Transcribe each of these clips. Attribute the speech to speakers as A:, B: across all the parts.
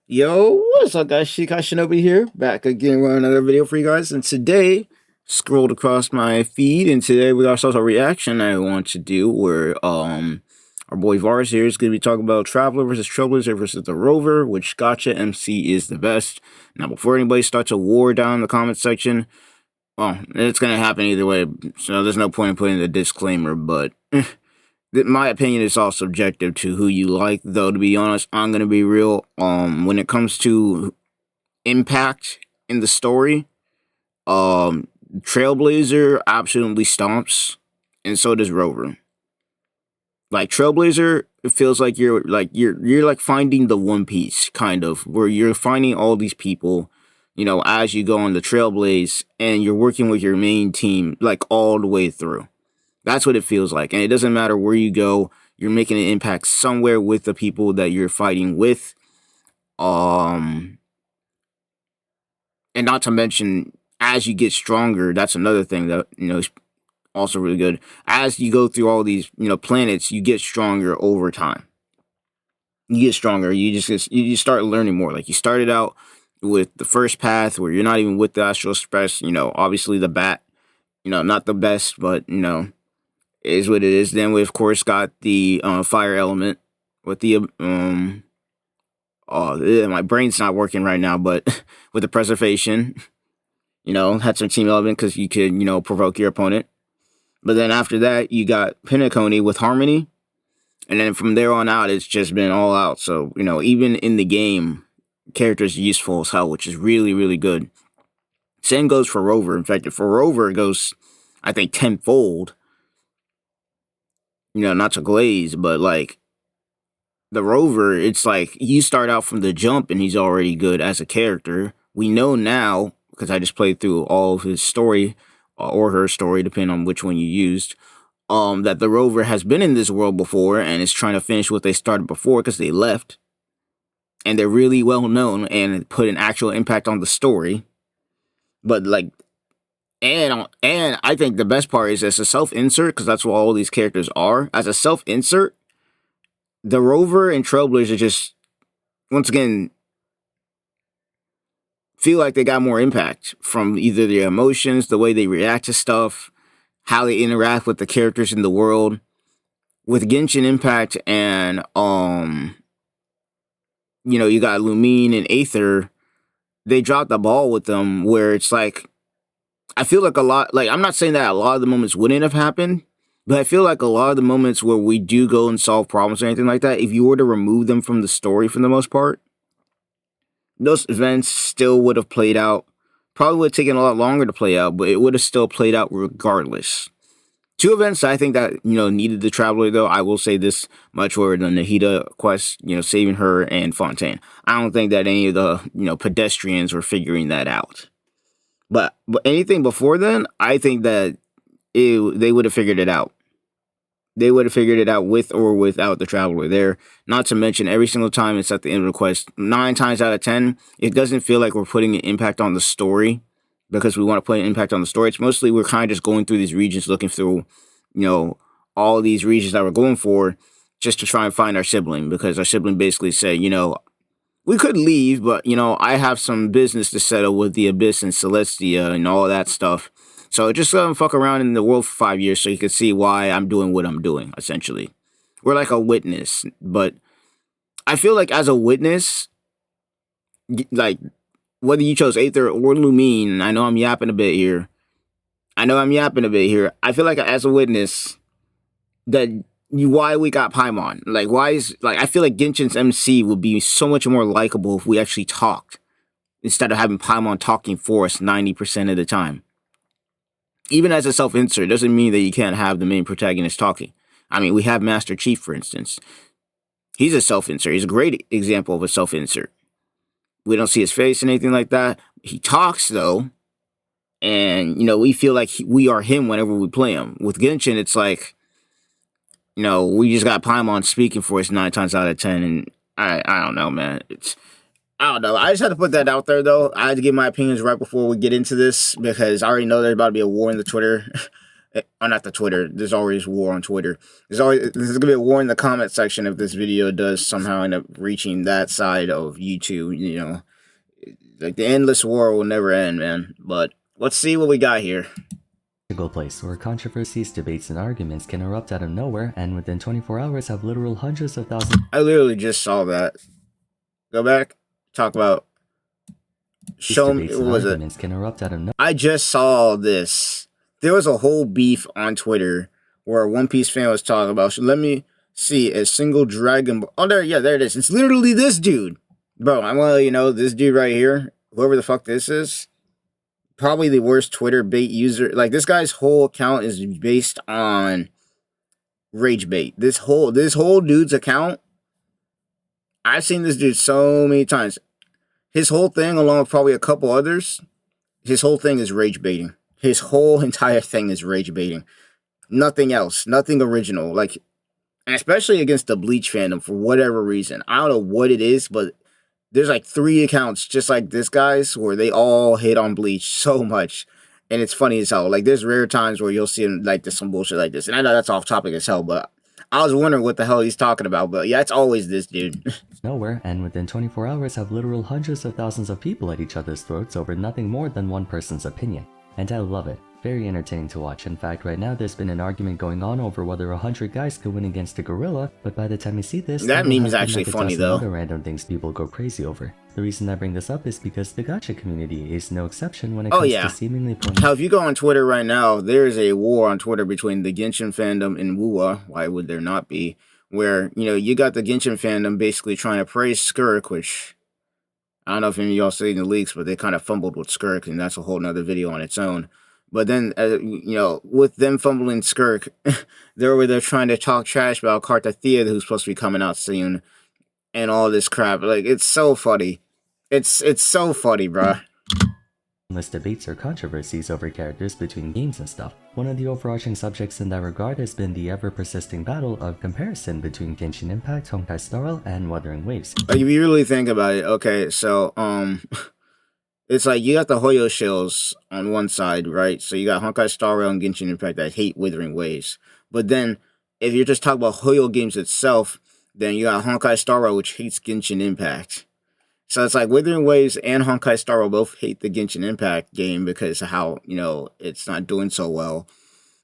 A: Yo, what's up, guys? Shinobi here, back again with another video for you guys. And today, scrolled across my feed, and today we got ourselves a reaction I want to do where our boy Vars here is going to be talking about Traveler versus Trailblazer versus the Rover, which gotcha MC is the best. Now, before anybody starts a war down in the comment section, well, it's going to happen either way, so there's no point in putting the disclaimer, but my opinion is all subjective to who you like, though. To be honest, I'm gonna be real. When it comes to impact in the story, Trailblazer absolutely stomps, and so does Rover. Like Trailblazer, it feels like you're like finding the One Piece kind of, where you're finding all these people, as you go on the Trailblaze, and you're working with your main team like all the way through. That's what it feels like. And it doesn't matter where you go, you're making an impact somewhere with the people that you're fighting with. And not to mention, as you get stronger, that's another thing that, is also really good. As you go through all these, planets, you get stronger over time. You get stronger. You just start learning more. Like you started out with the first path where you're not even with the Astral Express, obviously the bat, not the best, but, is what it is. Then we of course got the fire element with the my brain's not working right now, but with the preservation, had some team element because you could provoke your opponent. But then after that you got Pinnacle with harmony, and then from there on out it's just been all out. So even in the game, characters useful as hell, which is really good. Same goes for Rover. In fact, for Rover it goes, I think, tenfold. Not to glaze, but like the Rover, it's like you start out from the jump and he's already good as a character. We know now, because I just played through all of his story, or her story, depending on which one you used, that the Rover has been in this world before and is trying to finish what they started before because they left. And they're really well known and put an actual impact on the story. But like, and I think the best part is as a self-insert, because that's what all these characters are. As a self-insert, the Rover and Trailblazer just, once again, feel like they got more impact from either their emotions, the way they react to stuff, how they interact with the characters in the world. With Genshin Impact and, you got Lumine and Aether, they dropped the ball with them where it's like, I feel like a lot, like, I'm not saying that a lot of the moments wouldn't have happened, but I feel like a lot of the moments where we do go and solve problems or anything like that, if you were to remove them from the story for the most part, those events still would have played out. Probably would have taken a lot longer to play out, but it would have still played out regardless. Two events I think that, needed the Traveler, though. I will say this much, were the Nahida quest, saving her, and Fontaine. I don't think that any of the, pedestrians were figuring that out. But anything before then, I think that they would have figured it out. They would have figured it out with or without the Traveler there. Not to mention, every single time it's at the end of the quest, 9 times out of 10, it doesn't feel like we're putting an impact on the story because we want to put an impact on the story. It's mostly we're kind of just going through these regions, looking through, all these regions that we're going for just to try and find our sibling, because our sibling basically said, we could leave, but, I have some business to settle with the Abyss and Celestia and all that stuff. So just let him fuck around in the world for 5 years so you can see why I'm doing what I'm doing, essentially. We're like a witness, but I feel like as a witness, like, whether you chose Aether or Lumine, I know I'm yapping a bit here. I feel like as a witness, that why we got Paimon. Like, I feel like Genshin's MC would be so much more likable if we actually talked, instead of having Paimon talking for us 90% of the time. Even as a self-insert, doesn't mean that you can't have the main protagonist talking. I mean, we have Master Chief, for instance. He's a self-insert. He's a great example of a self-insert. We don't see his face and anything like that. He talks, though, and, we feel like we are him whenever we play him. With Genshin, it's like, we just got Paimon speaking for us 9 times out of 10, and I don't know, man. I don't know. I just had to put that out there, though. I had to give my opinions right before we get into this, because I already know there's about to be a war in the Twitter. Oh, not the Twitter. There's always war on Twitter. There's gonna be a war in the comment section if this video does somehow end up reaching that side of YouTube. You know, like the endless war will never end, man. But let's see what we got here.
B: Place where controversies, debates, and arguments can erupt out of nowhere and within 24 hours have literal hundreds of thousands.
A: I literally just saw that. Go back. Talk about. Show me. What was it?
B: Can erupt out of nowhere.
A: I just saw this. There was a whole beef on Twitter where a One Piece fan was talking about. Let me see a single Dragon Ball. Oh, there it is. It's literally this dude, bro. I'm gonna let you know this dude right here. Whoever the fuck this is. Probably the worst Twitter bait user. Like, this guy's whole account is based on rage bait. This whole dude's account, I've seen this dude so many times. His whole thing, along with probably a couple others, his whole thing is rage baiting. His whole entire thing is rage baiting. Nothing else. Nothing original. Like, and especially against the Bleach fandom for whatever reason. I don't know what it is, but there's like 3 accounts just like this guy's where they all hate on Bleach so much. And it's funny as hell. Like, there's rare times where you'll see him like this, some bullshit like this. And I know that's off topic as hell, but I was wondering what the hell he's talking about. But yeah, it's always this dude.
B: Nowhere, and within 24 hours have literal hundreds of thousands of people at each other's throats over nothing more than one person's opinion. And I love it. Very entertaining to watch. In fact, right now there's been an argument going on over whether 100 guys could win against a gorilla, but by the time you see this,
A: that meme is actually funny though.
B: Other random things people go crazy over. The reason I bring this up is because the gacha community is no exception when it comes to seemingly
A: How if you go on Twitter right now, there is a war on Twitter between the Genshin fandom and Wuwa. Why would there not be? Where, you know, you got the Genshin fandom basically trying to praise Skirk, which I don't know if any of y'all seen the leaks, but they kind of fumbled with Skirk, and that's a whole nother video on its own. But then, you know, with them fumbling Skirk, they're over there trying to talk trash about Kartathea, who's supposed to be coming out soon, and all this crap. Like, it's so funny. It's so funny, bruh.
B: Debates or controversies over characters between games and stuff. One of the overarching subjects in that regard has been the ever-persisting battle of comparison between Genshin Impact, Honkai Star Rail, and Wuthering Waves.
A: Like, if you really think about it, okay, so, it's like you got the Hoyo shills on one side, right? So you got Honkai Star Rail and Genshin Impact that hate Wuthering Waves. But then, if you're just talking about Hoyo games itself, then you got Honkai Star Rail, which hates Genshin Impact. So it's like Wuthering Waves and Honkai Star Rail both hate the Genshin Impact game because of how, you know, it's not doing so well.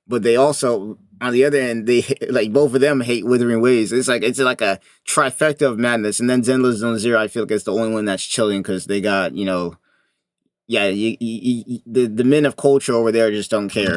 A: But they also, on the other end, they like both of them hate Wuthering Waves. It's like a trifecta of madness. And then Zenless Zone Zero, I feel like it's the only one that's chilling because they got, you know, yeah, the men of culture over there just don't care.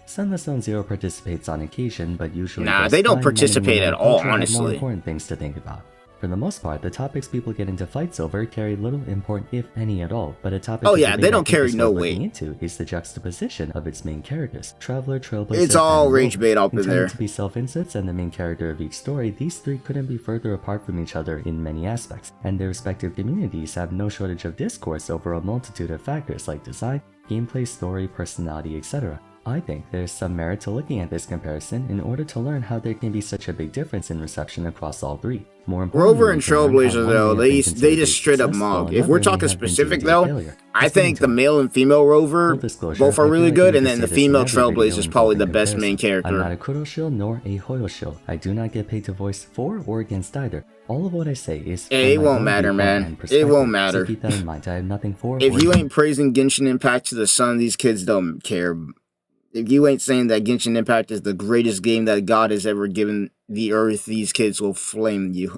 B: Zenless Zone Zero participates on occasion, but usually
A: they don't participate at all, honestly.
B: More important things to think about. For the most part, the topics people get into fights over carry little import, if any at all, but a topic
A: they don't carry no weight
B: into is the juxtaposition of its main characters. Traveler, Trailblazer,
A: it's all rage bait up in there.
B: To be self-inserts and the main character of each story, these 3 couldn't be further apart from each other in many aspects, and their respective communities have no shortage of discourse over a multitude of factors like design, gameplay, story, personality, etc. I think there's some merit to looking at this comparison in order to learn how there can be such a big difference in reception across all 3. More importantly,
A: Rover and Trailblazer, though, they just straight up mog. If we're talking specific, though, I think the male and female Rover both are really good, and then the female Trailblazer is probably the best main character.
B: I'm not a Kuro shield nor a Hoyo shield. I do not get paid to voice for or against either. All of what I say is
A: it won't matter, man. It won't matter.
B: So keep that in mind. I have nothing for
A: if you ain't praising Genshin Impact to the sun, these kids don't care. If you ain't saying that Genshin Impact is the greatest game that God has ever given the earth, these kids will flame you.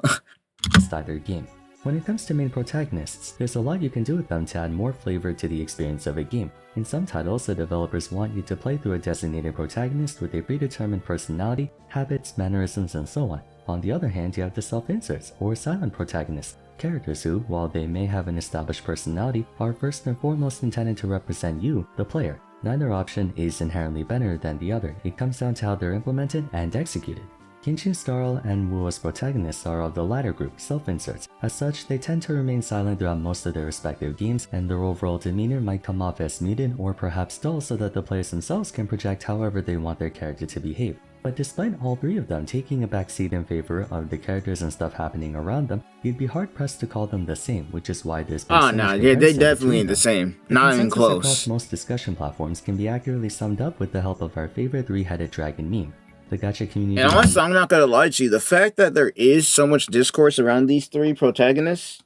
B: Either game. When it comes to main protagonists, there's a lot you can do with them to add more flavor to the experience of a game. In some titles, the developers want you to play through a designated protagonist with a predetermined personality, habits, mannerisms, and so on. On the other hand, you have the self-inserts, or silent protagonists, characters who, while they may have an established personality, are first and foremost intended to represent you, the player. Neither option is inherently better than the other. It comes down to how they're implemented and executed. Genshin Star Rail and Wuo's protagonists are of the latter group, self-inserts. As such, they tend to remain silent throughout most of their respective games, and their overall demeanor might come off as muted or perhaps dull so that the players themselves can project however they want their character to behave. But despite all three of them taking a backseat in favor of the characters and stuff happening around them, you'd be hard-pressed to call them the same, which is why there's been
A: Oh,
B: so
A: no,
B: much
A: yeah, they
B: comparison
A: definitely
B: between
A: ain't the
B: them.
A: same.
B: The
A: Not even
B: consensus across
A: close.
B: most discussion platforms can be accurately summed up with the help of our favorite three-headed dragon meme. The gacha community...
A: And honestly, I'm not gonna lie to you, the fact that there is so much discourse around these three protagonists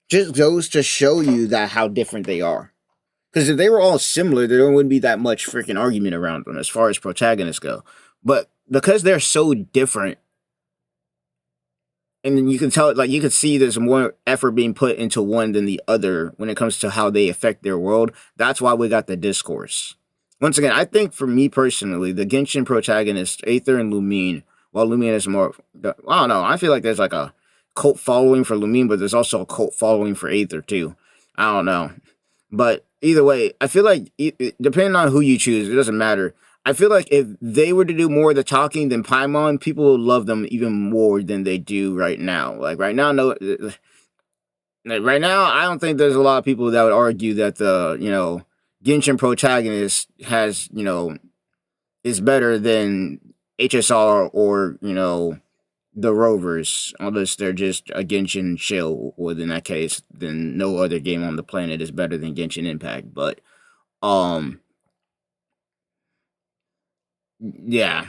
A: just goes to show you that how different they are. Because if they were all similar, there wouldn't be that much freaking argument around them as far as protagonists go. But because they're so different, and then you can tell, like, you can see there's more effort being put into one than the other when it comes to how they affect their world. That's why we got the discourse. Once again, I think for me personally, the Genshin protagonists, Aether and Lumine, while Lumine is more, I don't know, I feel like there's like a cult following for Lumine, but there's also a cult following for Aether too. I don't know. But either way, I feel like, depending on who you choose, it doesn't matter. I feel like if they were to do more of the talking than Paimon, people would love them even more than they do right now. Like right now, right now, I don't think there's a lot of people that would argue that the Genshin protagonist has is better than HSR or the Rovers, unless they're just a Genshin shill. Well, in that case, then no other game on the planet is better than Genshin Impact. But yeah.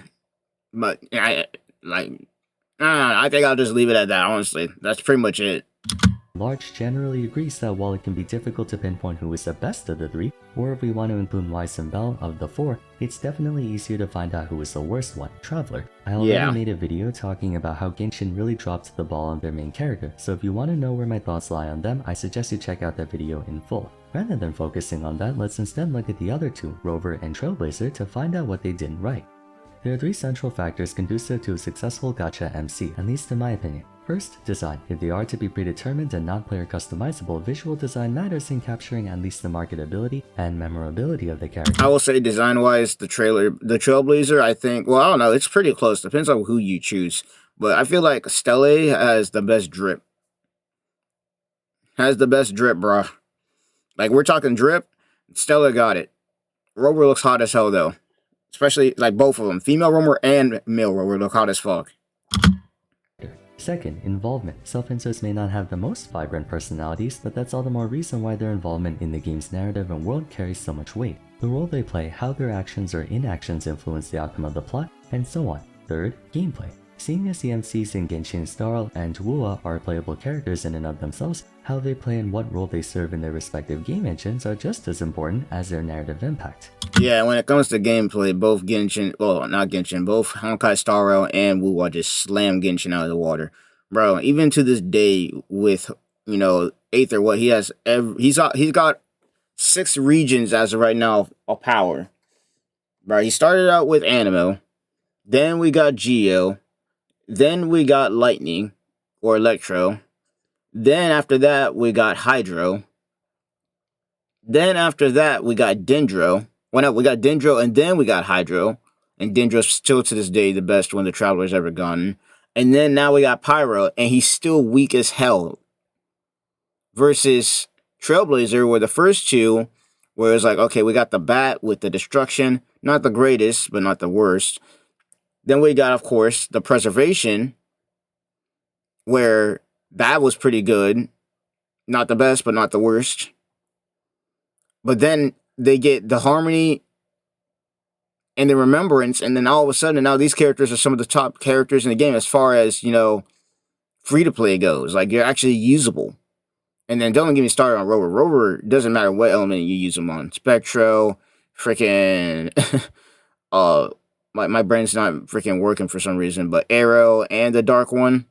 A: But I think I'll just leave it at that. Honestly, that's pretty much it.
B: Large generally agrees that while it can be difficult to pinpoint who is the best of the three, or if we want to include Weiss and Bell of the four, it's definitely easier to find out who is the worst one, Traveler. I already made a video talking about how Genshin really dropped the ball on their main character, so if you want to know where my thoughts lie on them, I suggest you check out that video in full. Rather than focusing on that, let's instead look at the other two, Rover and Trailblazer, to find out what they didn't right. There are three central factors conducive to a successful gacha MC, at least in my opinion. First, design. If they are to be predetermined and not player customizable, visual design matters in capturing at least the marketability and memorability of the character.
A: I will say design-wise, the Trailblazer, I think, well, I don't know, it's pretty close. Depends on who you choose. But I feel like Stelle has the best drip. Has the best drip, bruh. Like, we're talking drip, Stella got it. Rover looks hot as hell, though. Especially, like, both of them. Female Rover and male Rover look hot as fuck.
B: Second, involvement. Self-inserts may not have the most vibrant personalities, but that's all the more reason why their involvement in the game's narrative and world carries so much weight. The role they play, how their actions or inactions influence the outcome of the plot, and so on. Third, gameplay. Seeing as the MCs in Genshin, Starl, and Wuwa are playable characters in and of themselves, how they play and what role they serve in their respective game engines are just as important as their narrative impact.
A: Yeah, when it comes to gameplay, both Genshin, well, not Genshin, both Honkai Star Rail and Wuwa just slam Genshin out of the water. Bro, even to this day with, Aether, what he has, he's got 6 regions as of right now of power. Bro, he started out with Animo, then we got Geo, then we got Lightning, or Electro, then after that we got Hydro, then after that we got Dendro. Well, no, we got Dendro and then we got Hydro. And Dendro's still to this day the best one the Traveler's ever gotten. And then now we got Pyro, and he's still weak as hell. Versus Trailblazer, where the first two, where it's like, okay, we got the Bat with the Destruction. Not the greatest, but not the worst. Then we got, of course, the Preservation, where that was pretty good. Not the best, but not the worst. But then they get the Harmony and the Remembrance, and then all of a sudden, now these characters are some of the top characters in the game as far as, free-to-play goes. Like, you're actually usable. And then don't get me started on Rover. Rover, doesn't matter what element you use them on. Spectro, freaking... my brain's not freaking working for some reason, but Arrow and the Dark One.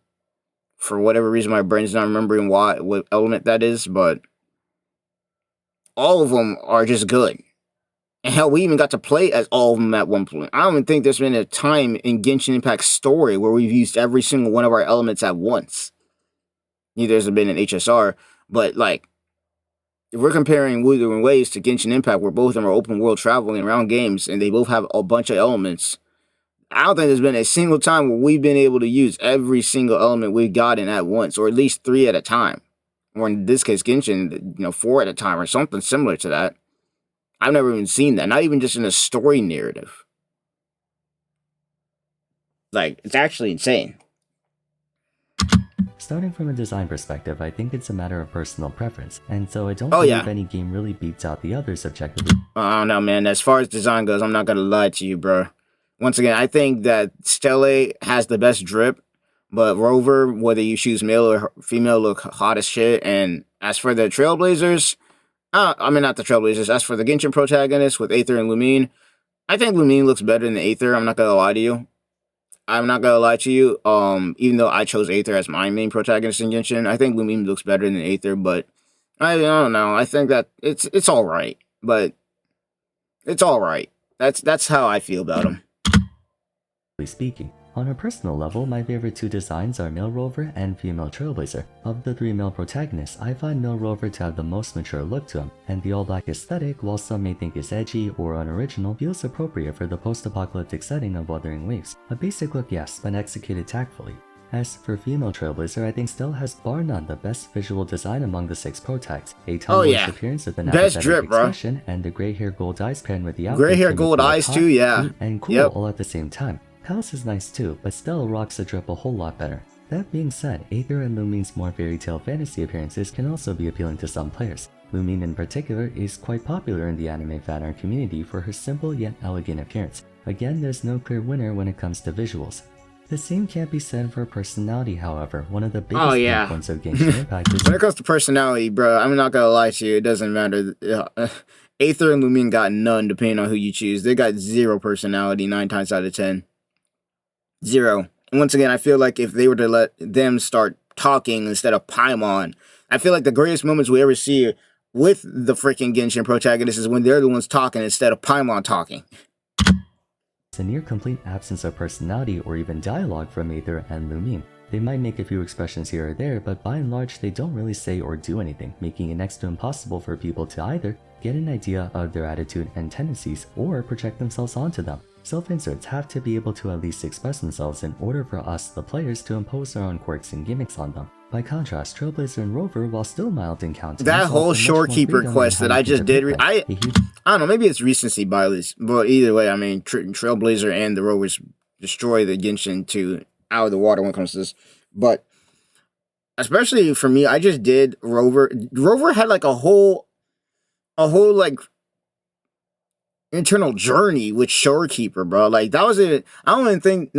A: For whatever reason, my brain's not remembering what element that is, but all of them are just good. And hell, we even got to play as all of them at one point. I don't even think there's been a time in Genshin Impact's story where we've used every single one of our elements at once. Neither has been in HSR, but like, if we're comparing Wuthering Waves to Genshin Impact, where both of them are open world traveling around games, and they both have a bunch of elements, I don't think there's been a single time where we've been able to use every single element we've gotten at once, or at least 3 at a time. Or in this case, Genshin, 4 at a time, or something similar to that. I've never even seen that, not even just in a story narrative. Like, it's actually insane.
B: Starting from a design perspective, I think it's a matter of personal preference, and so I don't
A: Oh,
B: believe
A: yeah.
B: any game really beats out the others objectively.
A: I don't know, man. As far as design goes, I'm not gonna lie to you, bro. Once again, I think that Stelle has the best drip, but Rover, whether you choose male or female, look hot as shit. And as for the Trailblazers, I mean, not the Trailblazers. As for the Genshin protagonists with Aether and Lumine, I think Lumine looks better than Aether. I'm not gonna lie to you. I'm not gonna lie to you. Even though I chose Aether as my main protagonist in Genshin, I think Lumine looks better than Aether. But I don't know. I think that it's all right, but it's all right. That's how I feel about him.
B: Speaking. On a personal level, my favorite two designs are male Rover and female Trailblazer. Of the three male protagonists, I find male Rover to have the most mature look to him, and the all-black aesthetic, while some may think is edgy or unoriginal, feels appropriate for the post-apocalyptic setting of Wuthering Waves. A basic look, yes, but executed tactfully. As for female Trailblazer, I think Stell has bar none the best visual design among the 6 protags. A tomboyish appearance with an
A: best
B: apathetic
A: drip,
B: expression, and the gray hair gold eyes paired with the outfit
A: Gray hair
B: to
A: gold
B: make
A: eyes
B: hot,
A: too, yeah.
B: cute, and cool all at the same time. Palace is nice too, but Stella rocks the drip a whole lot better. That being said, Aether and Lumine's more fairy tale fantasy appearances can also be appealing to some players. Lumine in particular is quite popular in the anime fan art community for her simple yet elegant appearance. Again, there's no clear winner when it comes to visuals. The same can't be said for personality, however. One of the biggest pain points of Genshin Impact is
A: when it comes to personality, bro, I'm not gonna lie to you, it doesn't matter. Aether and Lumine got none depending on who you choose. They got zero personality 9 times out of 10. Zero. And once again, I feel like if they were to let them start talking instead of Paimon, I feel like the greatest moments we ever see with the freaking Genshin protagonists is when they're the ones talking instead of Paimon talking.
B: It's a near complete absence of personality or even dialogue from Aether and Lumine. They might make a few expressions here or there, but by and large they don't really say or do anything, making it next to impossible for people to either get an idea of their attitude and tendencies or project themselves onto them. Self-inserts have to be able to at least express themselves in order for us, the players, to impose our own quirks and gimmicks on them. By contrast, Trailblazer and Rover, while still mild in countenance,
A: that whole shorekeeper quest that I just did, I don't know, maybe it's recency bias, but either way, I mean, Trailblazer and the Rovers destroy the Genshin to out of the water when it comes to this. But especially for me, I just did Rover. Rover had like a whole like internal journey with Shorekeeper, bro. Like that was it. I don't even think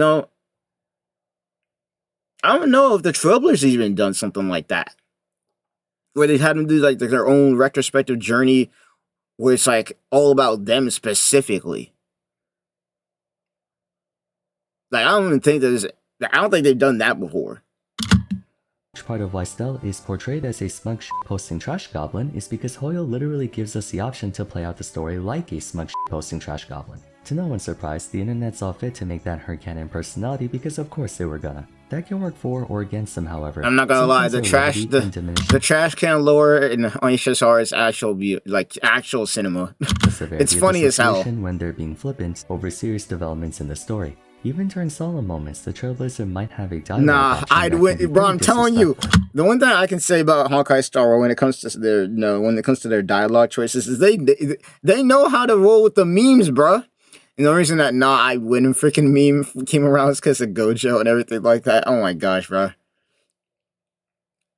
A: I don't know if the Trailblazers even done something like that, where they had them do like their own retrospective journey, where it's like all about them specifically. Like I don't think they've done that before.
B: Part of why Stell is portrayed as a smug posting trash goblin is because Hoyo literally gives us the option to play out the story like a smug posting trash goblin. To no one's surprise, the internet saw fit to make that her canon personality because of course they were gonna. That can work for or against them, however.
A: I'm not gonna lie, the trash can lore in HSR is actual cinema. It's funny as hell
B: when they're being flippant over serious developments in the story. Even during solemn moments, the Trailblazer might have a dialogue.
A: Bro, I'm telling you, the one thing I can say about Honkai Star Rail when it comes to their dialogue choices is they know how to roll with the memes, bro. And the reason that I win freaking meme came around is because of Gojo and everything like that. Oh my gosh, bro.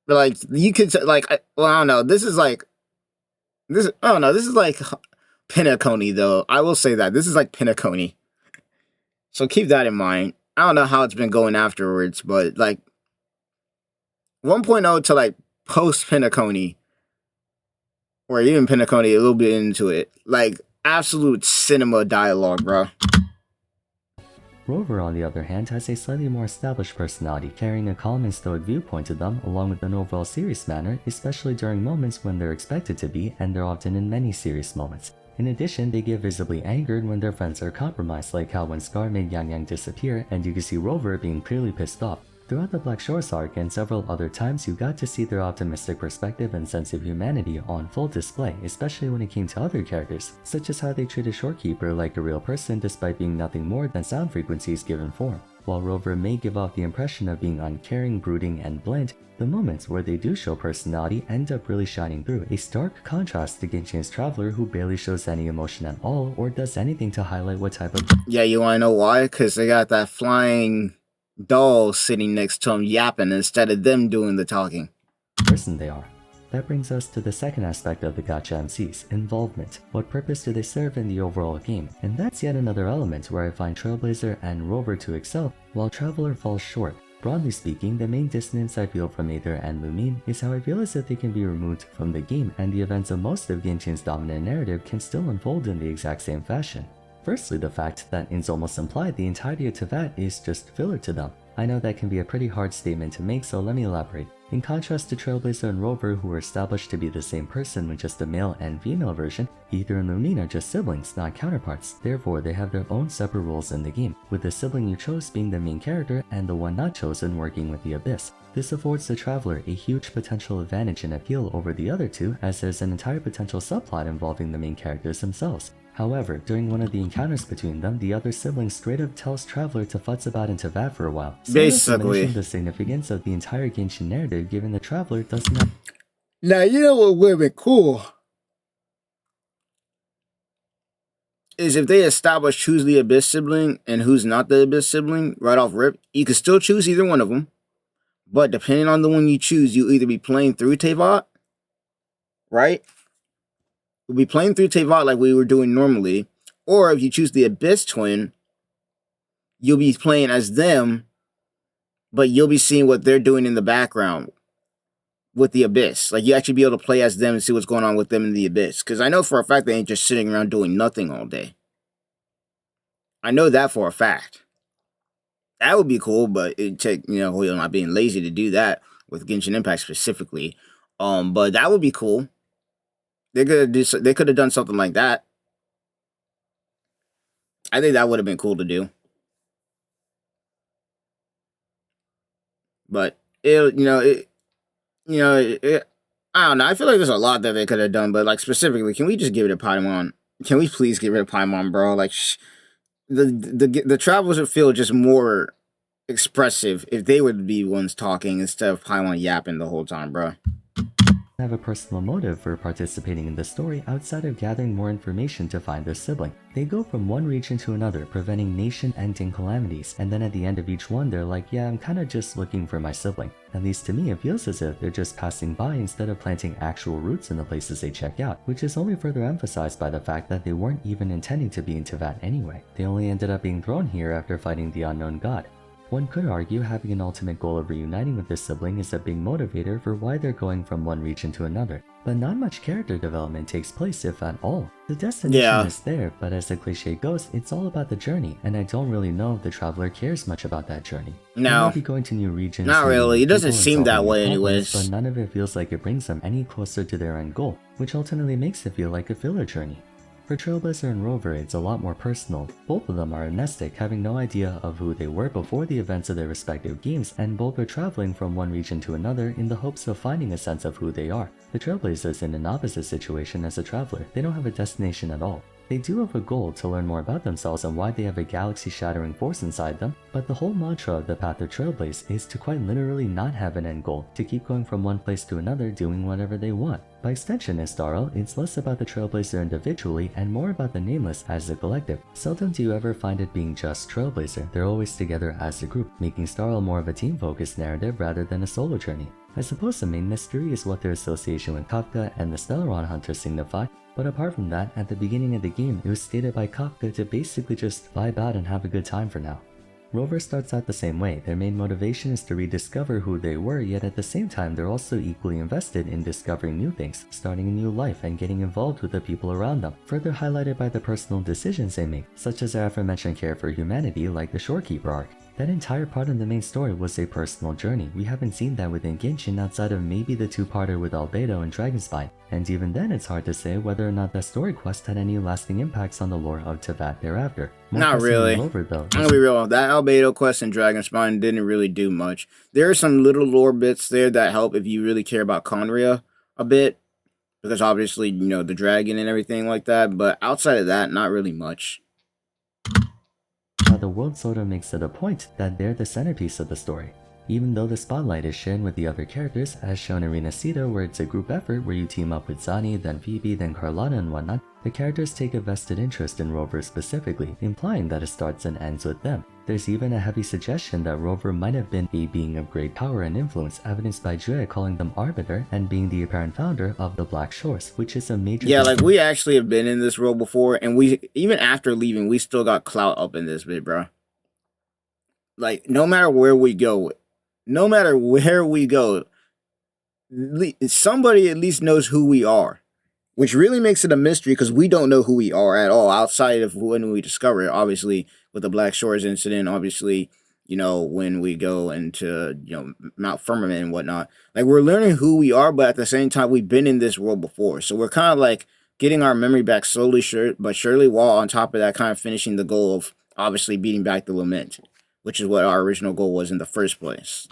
A: But like you could I don't know. This is like Pinnaconey though. I will say that this is like Pinnaconey. So keep that in mind. I don't know how it's been going afterwards, but like 1.0 to like post Pinnaconey, or even Pinnaconey a little bit into it, like absolute cinema dialogue, bro.
B: Rover, on the other hand, has a slightly more established personality, carrying a calm and stoic viewpoint to them, along with an overall serious manner, especially during moments when they're expected to be, and they're often in many serious moments. In addition, they get visibly angered when their friends are compromised, like how when Scar made Yang Yang disappear, and you can see Rover being clearly pissed off. Throughout the Black Shores arc and several other times, you got to see their optimistic perspective and sense of humanity on full display, especially when it came to other characters, such as how they treat a Shorekeeper like a real person despite being nothing more than sound frequencies given form. While Rover may give off the impression of being uncaring, brooding, and bland, the moments where they do show personality end up really shining through, a stark contrast to Genshin's Traveler, who barely shows any emotion at all or does anything to highlight what type of—
A: Yeah, you wanna know why? Because they got that flying doll sitting next to him yapping instead of them doing the talking.
B: person they are. That brings us to the second aspect of the gacha MCs, involvement. What purpose do they serve in the overall game? And that's yet another element where I find Trailblazer and Rover to excel, while Traveler falls short. Broadly speaking, the main dissonance I feel from Aether and Lumine is how I feel as if they can be removed from the game and the events of most of Genshin's dominant narrative can still unfold in the exact same fashion. Firstly, the fact that it's almost implied the entirety of Teyvat is just filler to them. I know that can be a pretty hard statement to make, so let me elaborate. In contrast to Trailblazer and Rover, who are established to be the same person with just a male and female version, Aether and Lumine are just siblings, not counterparts. Therefore, they have their own separate roles in the game, with the sibling you chose being the main character and the one not chosen working with the Abyss. This affords the Traveler a huge potential advantage and appeal over the other two, as there's an entire potential subplot involving the main characters themselves. However, during one of the encounters between them, the other sibling straight up tells Traveler to futz about in Teyvat for a while,
A: Basically,
B: the significance of the entire Genshin narrative, given the Traveler does not—
A: now you know what would have been cool is if they established who's the Abyss sibling and who's not the Abyss sibling right off rip. You could still choose either one of them, but depending on the one you choose, you either be playing through Teyvat, right? We'll be playing through Teyvat like we were doing normally, or if you choose the Abyss twin, you'll be playing as them, but you'll be seeing what they're doing in the background with the Abyss. Like, you actually be able to play as them and see what's going on with them in the Abyss. Because I know for a fact they ain't just sitting around doing nothing all day. I know that for a fact. That would be cool, but it'd take, Hoyo not being lazy to do that with Genshin Impact specifically. But that would be cool. They could have done something like that. I think that would have been cool to do. But I don't know. I feel like there's a lot that they could have done, but like specifically, can we just get rid of Paimon? Can we please get rid of Paimon, bro? Like, the travelers would feel just more expressive if they would be ones talking instead of Paimon yapping the whole time, bro.
B: have a personal motive for participating in the story outside of gathering more information to find their sibling. They go from one region to another, preventing nation-ending calamities, and then at the end of each one they're like, yeah, I'm kinda just looking for my sibling. At least to me, it feels as if they're just passing by instead of planting actual roots in the places they check out, which is only further emphasized by the fact that they weren't even intending to be in Teyvat anyway. They only ended up being thrown here after fighting the unknown god. One could argue having an ultimate goal of reuniting with their sibling is a big motivator for why they're going from one region to another, but not much character development takes place if at all. The destination is there, but as the cliche goes, it's all about the journey, and I don't really know if the traveler cares much about that journey.
A: No.
B: Maybe going to new regions,
A: not really. It doesn't seem that way
B: problems,
A: anyways.
B: but none of it feels like it brings them any closer to their end goal, which ultimately makes it feel like a filler journey. For Trailblazer and Rover, it's a lot more personal. Both of them are amnestic, having no idea of who they were before the events of their respective games, and both are traveling from one region to another in the hopes of finding a sense of who they are. The Trailblazer is in an opposite situation as a traveler. They don't have a destination at all. They do have a goal to learn more about themselves and why they have a galaxy-shattering force inside them, but the whole mantra of the path of Trailblaze is to quite literally not have an end goal, to keep going from one place to another doing whatever they want. By extension, in Starl, it's less about the Trailblazer individually and more about the Nameless as a collective. Seldom do you ever find it being just Trailblazer, they're always together as a group, making Starl more of a team-focused narrative rather than a solo journey. I suppose the main mystery is what their association with Kafka and the Stellaron Hunter signify, but apart from that, at the beginning of the game, it was stated by Kafka to basically just vibe out and have a good time for now. Rover starts out the same way. Their main motivation is to rediscover who they were, yet at the same time they're also equally invested in discovering new things, starting a new life and getting involved with the people around them, further highlighted by the personal decisions they make, such as their aforementioned care for humanity like the Shorekeeper arc. That entire part of the main story was a personal journey. We haven't seen that within Genshin outside of maybe the two-parter with Albedo and Dragonspine, and even then it's hard to say whether or not that story quest had any lasting impacts on the lore of Teyvat thereafter.
A: Not really.
B: Rover, though,
A: I'm gonna be real, that Albedo quest and Dragonspine didn't really do much. There are some little lore bits there that help if you really care about Conria a bit, because obviously, the dragon and everything like that, but outside of that, not really much.
B: how the world sort of makes it a point that they're the centerpiece of the story. Even though the spotlight is shared with the other characters, as shown in Renacida, where it's a group effort where you team up with Zani, then Phoebe, then Carlotta and whatnot, the characters take a vested interest in Rover specifically, implying that it starts and ends with them. There's even a heavy suggestion that Rover might have been a being of great power and influence, evidenced by Julia calling them Arbiter and being the apparent founder of the Black Shores, which is a major...
A: Yeah, like, we actually have been in this role before, and we, even after leaving, we still got clout up in this bit, bro. Like, no matter where we go, somebody at least knows who we are. Which really makes it a mystery because we don't know who we are at all outside of when we discover it. Obviously, with the Black Shores incident, obviously, you know, when we go into, you know, Mount Firmament and whatnot. Like, we're learning who we are, but at the same time, we've been in this world before. So we're kind of like getting our memory back slowly but surely, while on top of that, kind of finishing the goal of obviously beating back the Lament, which is what our original goal was in the first place.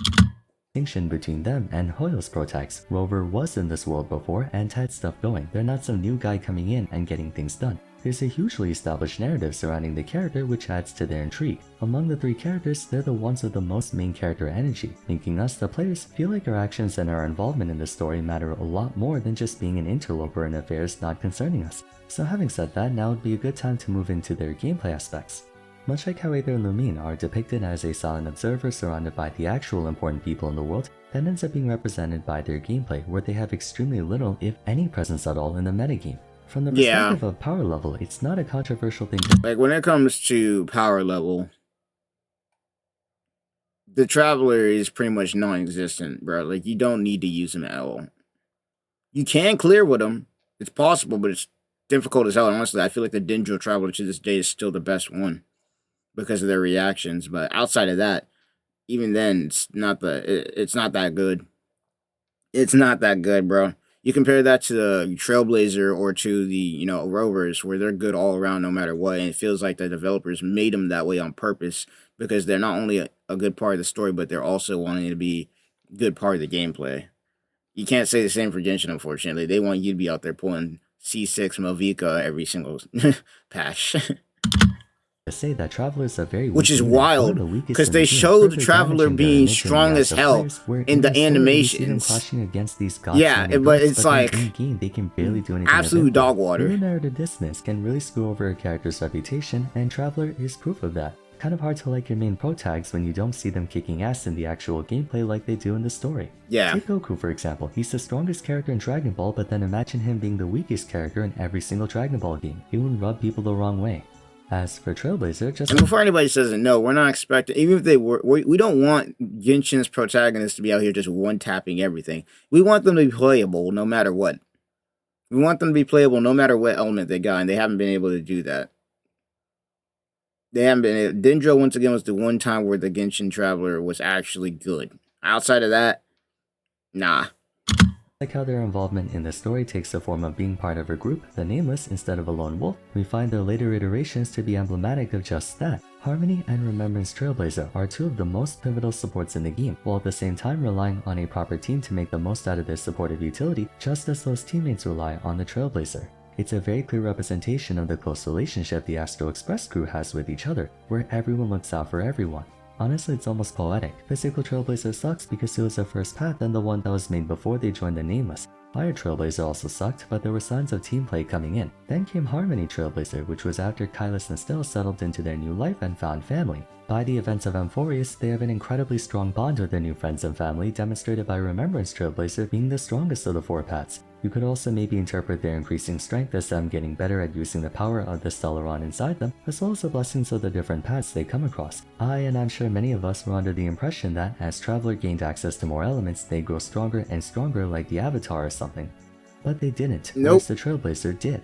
B: Distinction between them and Hoyle's protags. Rover was in this world before and had stuff going. They're not some new guy coming in and getting things done. There's a hugely established narrative surrounding the character which adds to their intrigue. Among the three characters, they're the ones with the most main character energy, making us, the players, feel like our actions and our involvement in the story matter a lot more than just being an interloper in affairs not concerning us. So having said that, now would be a good time to move into their gameplay aspects. Much like how Aether and Lumine are depicted as a silent observer surrounded by the actual important people in the world, that ends up being represented by their gameplay, where they have extremely little, if any, presence at all in the metagame. From the perspective of power level, it's not a controversial thing to...
A: Like, when it comes to power level, the Traveler is pretty much non-existent, bro. Like, you don't need to use him at all. You can clear with him. It's possible, but it's difficult as hell. Honestly, I feel like the Dendro Traveler to this day is still the best one, because of their reactions. But outside of that, even then, it's not that good. It's not that good, bro. You compare that to the Trailblazer or to the, you know, Rovers, where they're good all around no matter what, and it feels like the developers made them that way on purpose, because they're not only a good part of the story, but they're also wanting to be a good part of the gameplay. You can't say the same for Genshin, unfortunately. They want you to be out there pulling C6 Melvika every single patch.
B: To say that Travelers are very weak,
A: which is wild, because they show the Traveler being strong as hell in the animations.
B: Against these
A: yeah, but it's like
B: in-game, they can barely do anything.
A: Absolute dog water.
B: Real narrative dissonance can really screw over a character's reputation, and Traveler is proof of that. Kind of hard to like your main protags when you don't see them kicking ass in the actual gameplay like they do in the story.
A: Yeah.
B: Take Goku for example. He's the strongest character in Dragon Ball, but then imagine him being the weakest character in every single Dragon Ball game. It would rub people the wrong way. As for Trailblazer, just...
A: And before anybody says it, no, we're not expecting... Even if they were... We don't want Genshin's protagonists to be out here just one-tapping everything. We want them to be playable no matter what. We want them to be playable no matter what element they got, and they haven't been able to do that. They haven't been... Dendro, once again, was the one time where the Genshin Traveler was actually good. Outside of that, nah.
B: Like how their involvement in the story takes the form of being part of a group, the Nameless, instead of a lone wolf, we find their later iterations to be emblematic of just that. Harmony and Remembrance Trailblazer are two of the most pivotal supports in the game, while at the same time relying on a proper team to make the most out of their supportive utility, just as those teammates rely on the Trailblazer. It's a very clear representation of the close relationship the Astro Express crew has with each other, where everyone looks out for everyone. Honestly, it's almost poetic. Physical Trailblazer sucks because it was their first path and the one that was made before they joined the Nameless. Fire Trailblazer also sucked, but there were signs of team play coming in. Then came Harmony Trailblazer, which was after Kylus and Stell settled into their new life and found family. By the events of Amphorius, they have an incredibly strong bond with their new friends and family, demonstrated by Remembrance Trailblazer being the strongest of the four paths. You could also maybe interpret their increasing strength as them getting better at using the power of the Stellaron inside them, as well as the blessings of the different paths they come across. And I'm sure many of us were under the impression that as Traveler gained access to more elements, they'd grow stronger and stronger like the Avatar or something. But they didn't, whereas the Trailblazer did.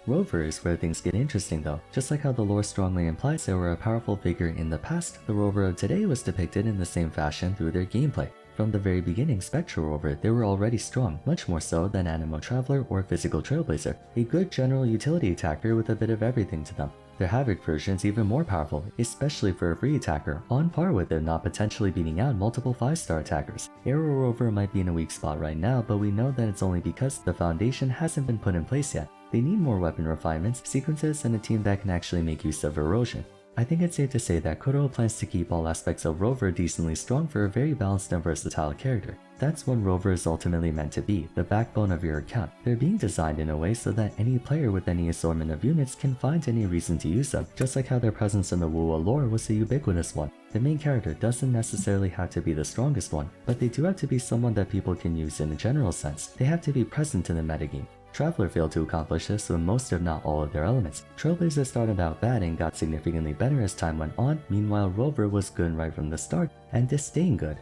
B: Rover is where things get interesting though. Just like how the lore strongly implies they were a powerful figure in the past, the Rover of today was depicted in the same fashion through their gameplay. From the very beginning, Spectral Rover, they were already strong, much more so than Animo Traveler or Physical Trailblazer, a good general utility attacker with a bit of everything to them. Their Havoc version is even more powerful, especially for a free attacker, on par with them not potentially beating out multiple 5-star attackers. Arrow Rover might be in a weak spot right now, but we know that it's only because the foundation hasn't been put in place yet. They need more weapon refinements, sequences, and a team that can actually make use of erosion. I think it's safe to say that Kuro plans to keep all aspects of Rover decently strong for a very balanced and versatile character. That's what Rover is ultimately meant to be, the backbone of your account. They're being designed in a way so that any player with any assortment of units can find any reason to use them, just like how their presence in the WoW lore was a ubiquitous one. The main character doesn't necessarily have to be the strongest one, but they do have to be someone that people can use in a general sense. They have to be present in the metagame. Traveler failed to accomplish this with most if not all of their elements. Trailblazer started out bad and got significantly better as time went on, meanwhile Rover was good right from the start and is staying good.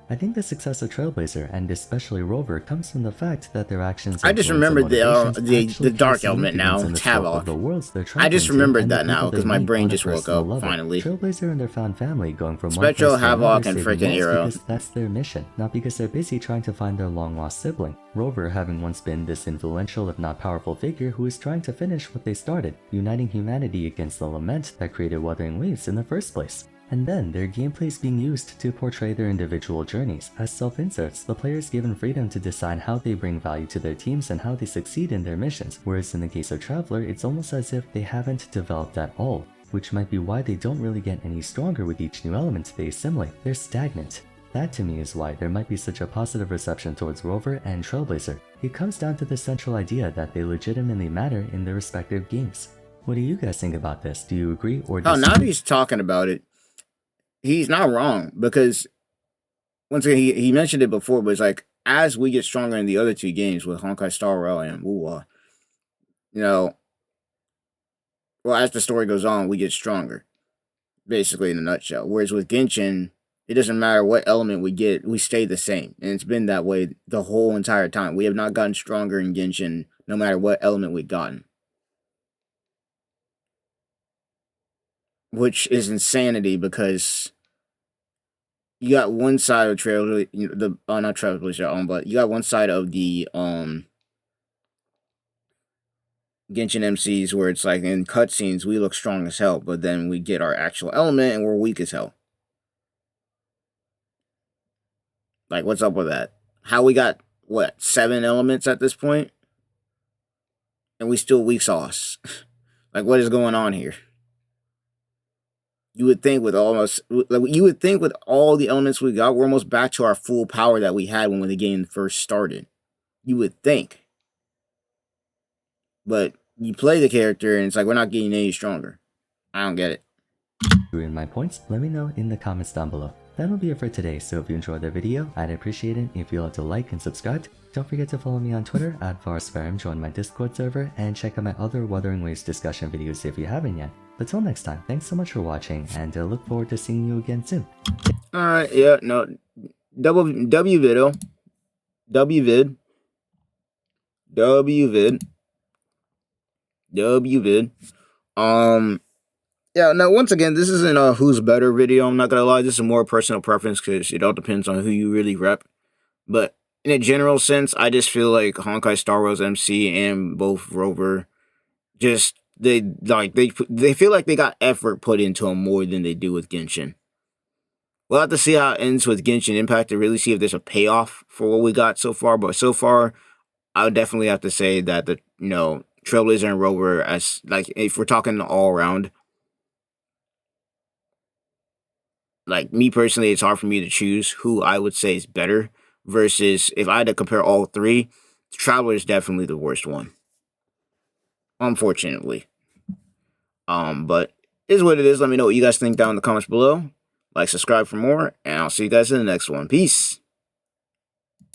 B: I think the success of Trailblazer, and especially Rover, comes from the fact that their actions
A: I just remembered the dark element now, Tavok. I just remembered that now because my brain just woke up finally.
B: Trailblazer and their found family going from
A: Spectral,
B: one place to
A: Havoc,
B: another
A: and
B: saving
A: freaking
B: worlds
A: Arrow.
B: because that's their mission, not because they're busy trying to find their long-lost sibling. Rover having once been this influential if not powerful figure who is trying to finish what they started, uniting humanity against the lament that created Wuthering Waves in the first place. And then, their gameplay is being used to portray their individual journeys. As self-inserts, the player is given freedom to decide how they bring value to their teams and how they succeed in their missions, whereas in the case of Traveler, it's almost as if they haven't developed at all, which might be why they don't really get any stronger with each new element they assimilate. They're stagnant. That to me is why there might be such a positive reception towards Rover and Trailblazer. It comes down to the central idea that they legitimately matter in their respective games. What do you guys think about this? Do you agree or disagree?
A: Oh, now that he's talking about it, he's not wrong, because once again, he mentioned it before, but it's like, as we get stronger in the other two games with Honkai Star Rail and Wuwa, well, as the story goes on, we get stronger, basically, in a nutshell. Whereas with Genshin, it doesn't matter what element we get, we stay the same. And it's been that way the whole entire time. We have not gotten stronger in Genshin, no matter what element we've gotten. Which is insanity, because you got one side of not Trailblazer, but you got one side of the Genshin MCs where it's like in cutscenes we look strong as hell, but then we get our actual element and we're weak as hell. Like, what's up with that? How we got, 7 elements at this point? And we still weak sauce. Like, what is going on here? You would think with all the elements we got, we're almost back to our full power that we had when the game first started. You would think. But you play the character and it's like, we're not getting any stronger. I don't get it.
B: In my points, let me know in the comments down below. That'll be it for today, so if you enjoyed the video, I'd appreciate it if you'd like to like and subscribe. Don't forget to follow me on Twitter @VarsFarum, join my Discord server, and check out my other Wuthering Waves discussion videos if you haven't yet. But till next time, thanks so much for watching, and I look forward to seeing you again soon.
A: Alright, yeah, no. WVid. Yeah, now, once again, this isn't a who's better video, I'm not gonna lie. This is more personal preference, because it all depends on who you really rep. But in a general sense, I just feel like Honkai Star Rail's MC and both Rover, just, they feel like they got effort put into them more than they do with Genshin. We'll have to see how it ends with Genshin Impact to really see if there's a payoff for what we got so far. But so far, I would definitely have to say that Trailblazer and Rover, as like, if we're talking all around, like, me personally, it's hard for me to choose who I would say is better, versus if I had to compare all three, Traveler is definitely the worst one. Unfortunately. But it is what it is. Let me know what you guys think down in the comments below. Like, subscribe for more, and I'll see you guys in the next one. Peace.